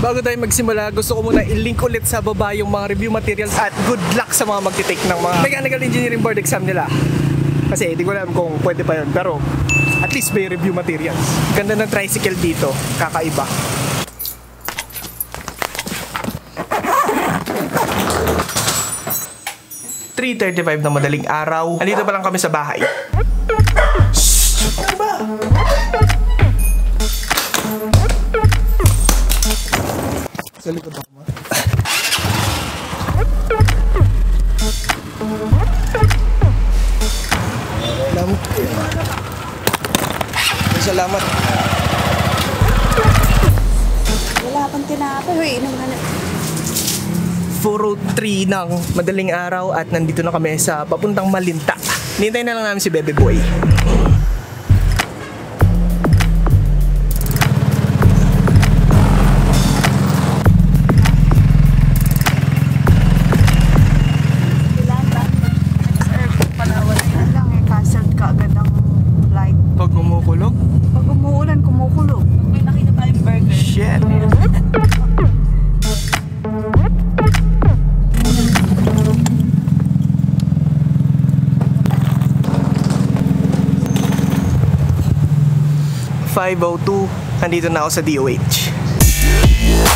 Bago tayo magsimula, gusto ko muna i-link ulit sa baba yung mga review materials at good luck sa mga magti-take ng mga mechanical engineering board exam nila. Kasi hindi ko alam kung pwede pa yun, pero at least may review materials. Ganda ng tricycle dito, kakaiba. (3:35) na madaling araw. Andito pa lang kami sa bahay. Shhh! Ano ba? Sa likod ako mo. Salamat. Wala pang tinapay. Hoy, inom na. 4:03 ng madaling araw at nandito na kami sa papuntang Malinta. Nintay na lang namin si Bebe Boy. Pag kumukulog? Pag umuulan, kumukulog. May nakita tayong burger. Shit. (5:02) nandito na ako sa DOH.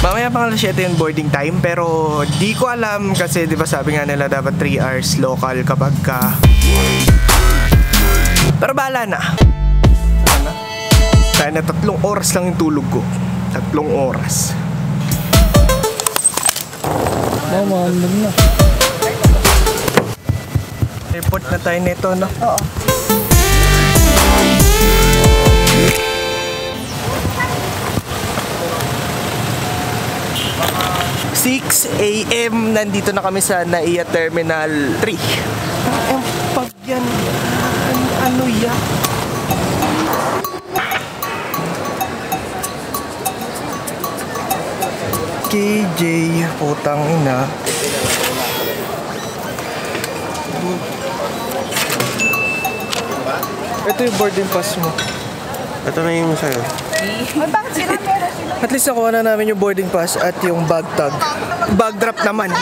Mamaya pang alas 7 yung boarding time, pero di ko alam kasi di ba sabi nga nila dapat 3 hours local kapag ka. Pero bahala na. Kaya na 3 oras lang yung tulog ko. 3 oras. Mama, alam na. Report na tayo nito, no? Oo. 6 AM nandito na kami sa NAIA Terminal 3. Ang pag yan, ano yan? KJ, putang ina. Ito yung boarding pass mo. Ito na yung sa'yo. Ay, bakit sila meron sila? At least nakuha na namin yung boarding pass at yung bag tag. Bag drop naman.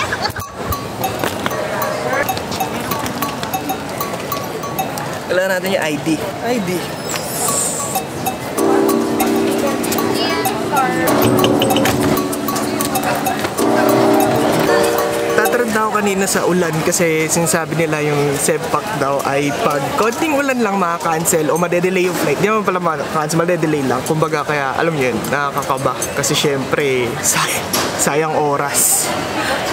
Kailangan natin yung ID. ID. Tatarad na ako kanina sa ulan kasi sinasabi nila yung Sebpak daw ay pag konting ulan lang makaka-cancel o madedelay yung flight. Di naman pala makaka-cancel, madedelay lang. Kumbaga kaya alam nyo yun, nakakakaba. Kasi syempre, sayang oras.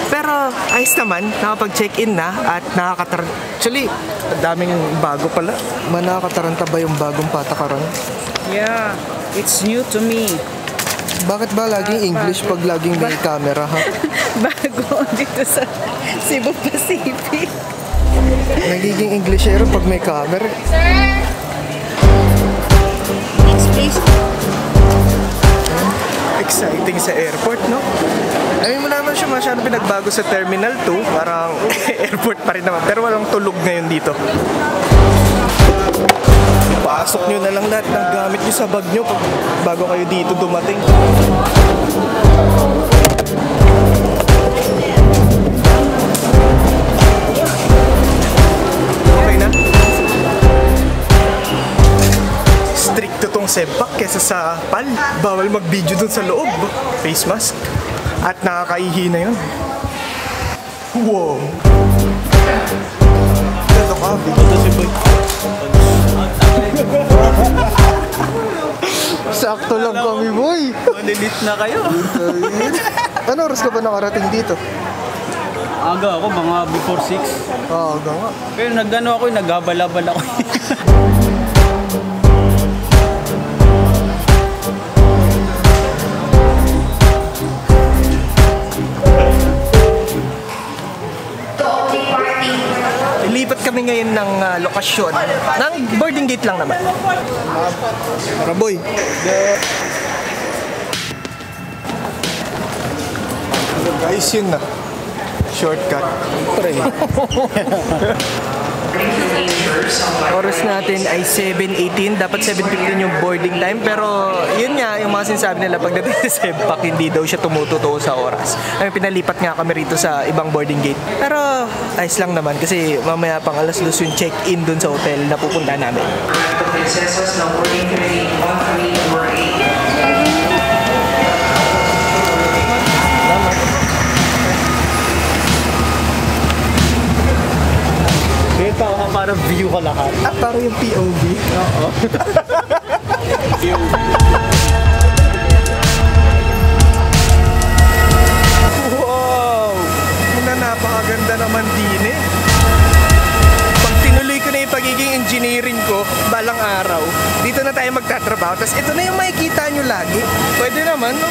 Pero ayos naman, nakapag-check-in na at nakakataranta. Actually, daming bago pala. Nakakataranta ba yung bagong patakaran? Yeah, it's new to me. Bakit ba laging English pag laging may camera, ha? Bago dito sa Cebu Pacific. Nagiging Englishero pag may camera. Sir! Next please. Exciting sa airport, no? I mean, mo naman siya masyadong pinagbago sa Terminal 2. Parang airport pa rin naman. Pero walang tulog ngayon dito. Pasok nyo na lang lahat ng gamit nyo sa bag nyo bago kayo dito dumating. Okay na? Stricto tong Sebpak kesa sa PAL. Bawal mag-video dun sa loob. Face mask. At nakakaihi na yun. Wow! Ito ka, ito si Boy. Sakto lang kami, boy. Malilit na kayo. Ano oras ka ba nakarating dito? Aga ako, mga before 6. Aga nga. Pero nag-ano ako, naghabal-habal ako. Ilipat kami ngayon ng lokasyon. Ng boarding gate lang naman. Tara, boy. Guys, yun na. Shortcut. Pre. Oras natin ay 7:18. Dapat 7:15 yung boarding time. Pero yun nga, yung mga sinasabi nila pagdating sa Sebpak, hindi daw siya tumututo sa oras. Ay, pinalipat nga kami rito sa ibang boarding gate. Pero ayos lang naman kasi mamaya pang alas 2 yung check-in dun sa hotel na pupunta namin. The princesses na boarding committee 1348. Dito ako para view ka lahat. Parang yung POV. Oo. Wow! Napakaganda naman din eh. Pag tinuloy ko na yung pagiging engineering ko, balang araw, dito na tayo magtatrabaho. Tapos ito na yung makikita nyo lagi. Pwede naman, no?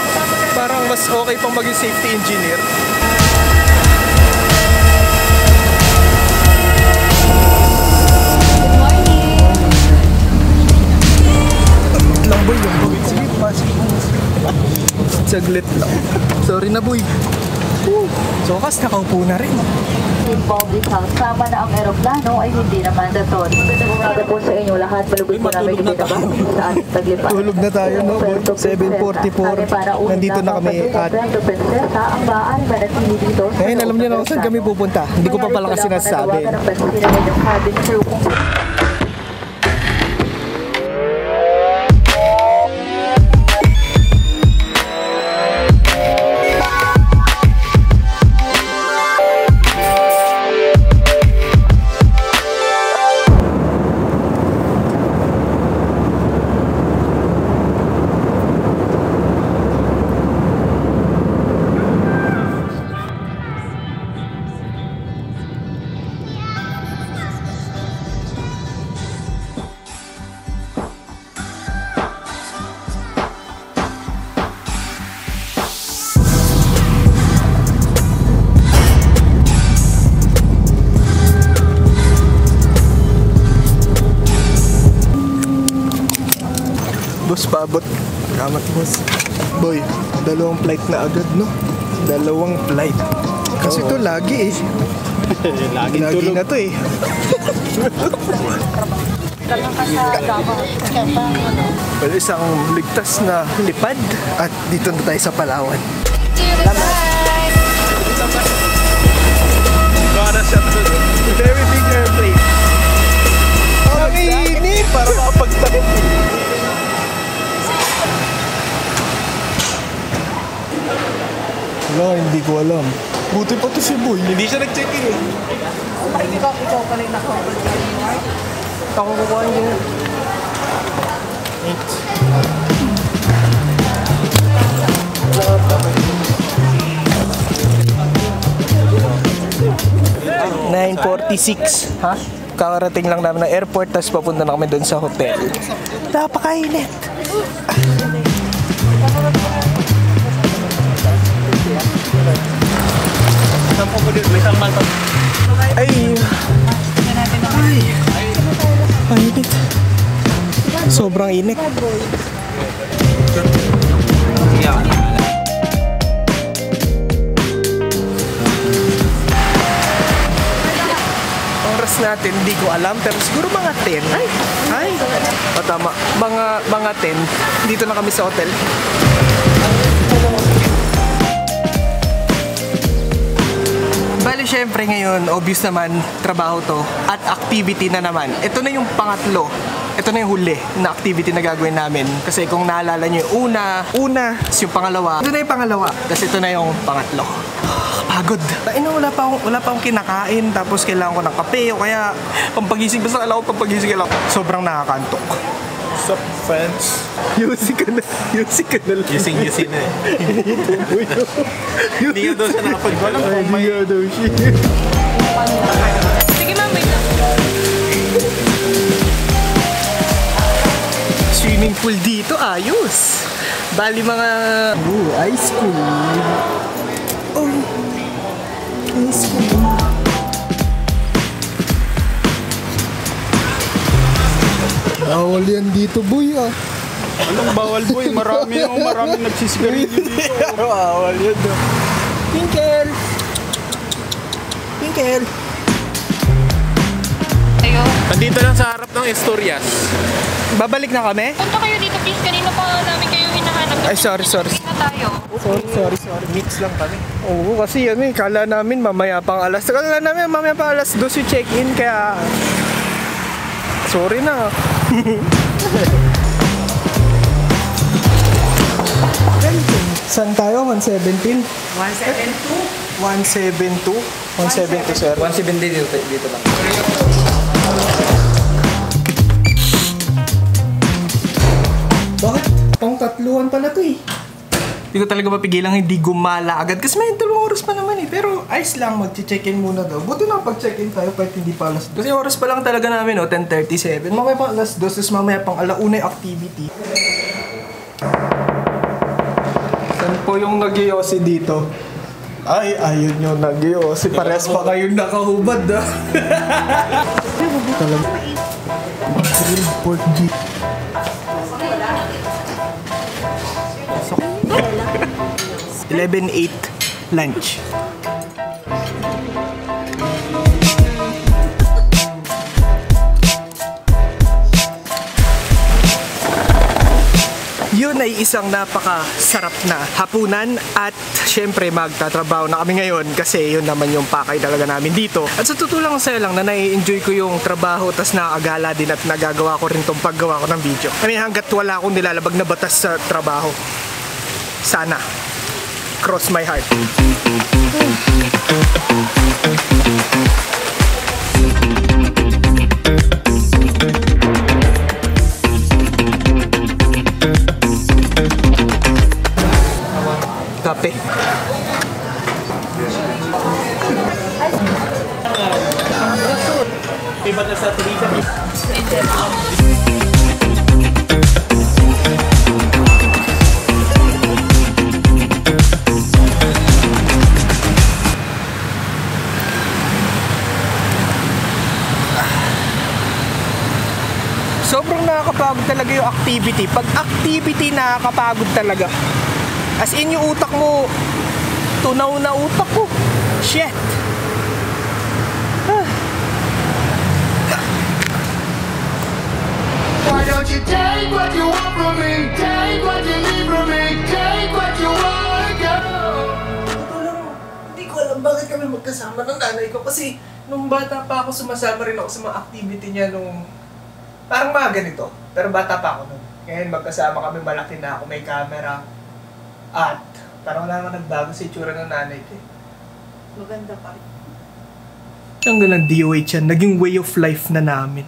Parang mas okay pang maging safety engineer. Lang boy, yung boy. Sige, pasok. Saglit lang. Sorry na boy. So kas nakaupo na rin. Public House, sama na ang eroplano ay hindi na mandatory. Magandang umaga po sa inyo lahat. Balugod po namin yung binabago sa ating paglipat. Tulog na tayo, no? 7:44. Nandito na kami at... ang maaari ba natili dito? Ngayon, alam niyo na kung saan kami pupunta. Hindi ko pa pala kasi nasasabi. Boss, paabot. Salamat, boss. Boy, dalawang flight na agad, no? Dalawang flight. Kasi to lagi eh. Lagi na to eh. Well, isang ligtas na lipad at dito na tayo sa Palawan. Para siya to. Very big airplane. Ang init! Para makapagtayo. Wala, hindi ko alam. Buti pa to si Boy. Hindi siya nag-check-in eh. Ikaw pala yung nakakuha. Ako kukuha niya. 9:46. Ha? Kakarating lang namin ng airport, tapos papunta na kami doon sa hotel. Napakainit. Ay! Ay! Init. Sobrang init. Oras natin, hindi ko alam, pero siguro mga 10. Ay! O tama, mga 10. Dito na kami sa hotel. Bali, syempre ngayon, obvious naman, trabaho to at activity na naman. Ito na yung pangatlo. Ito na yung huli na activity na gagawin namin. Kasi kung naalala nyo yung una, yung pangalawa. Ito na yung pangalawa. Kasi ito na yung pangatlo. Pagod. Wala pa akong kinakain. Tapos kailangan ko ng kape o kaya pampagising. Basta kailangan ko pampagising. Sobrang nakakantok. What's up, friends? Yusik ka na lang. Yusing na eh. Hindi nga daw siya nakapag-walang kung may... Hindi nga daw siya. Sige ma'am, wait lang. Swimming pool dito, ayos. Bali mga... ice cream. Oh, ice cream. Bawal yan dito, boy, ah. Anong bawal, boy? Maraming nagsisigarilyo dito. Bawal yan, ah. Pinkle! Nandito lang sa harap ng Estorias. Babalik na kami? Punta kayo dito please, kanina pa namin kayo hinahanap. Ay, sorry. Wait na tayo. Sorry. Mix lang kami. Oo, kasi yan kala namin mamaya pang alas 2 yung check-in, kaya sorry na. Saan tayo? 117? 172, sir. 170 dito lang. Bakit? Pang-tatluhan pala to eh. Hindi ko talaga mapigilang hindi gumala agad kasi may 2 oras pa naman eh. Pero ayos lang, mag-check-in muna daw. Buti na pag-check-in tayo kahit hindi pa alas 2. Kasi oras pa lang talaga namin, 10:37. Mamaya pang alas 2, tapos mamaya pang alauna yung activity. Saan po yung nag-iossi dito? Ay, ayun yung nag-iossi. Pares pa kayong nakahubad ah. Talaga. Grilled pork beef. 11:08 lunch. Yun ay isang napakasarap na hapunan at syempre magtatrabaho na kami ngayon kasi yun naman yung pakay talaga namin dito. At sa totoo lang saya lang na nai-enjoy ko yung trabaho tas nakakagala din at nagagawa ko rin tong paggawa ko ng video. I mean, hanggat wala akong nilalabag na batas sa trabaho. Sana. Cross my heart. Kape. Iba na sa tulisan. Sobrang nakakapagod talaga yung activity. Pag activity nakakapagod talaga. As in yung utak mo, tunaw na utak ko. Shit. Why don't you take what you want from me? Take what you need from me. Take what you want, go. Ito lang, hindi ko alam bakit kami magkasama ng nanay ko. Kasi nung bata pa ako, sumasama rin ako sa mga activity niya nung parang mga ganito. Pero bata pa ako nun. Ngayon magkasama kami, malaki na ako, may camera. At parang wala naman nagbago sa itsura ng nanay ko. Maganda pa rin. Ang galang DOH yan, naging way of life na namin.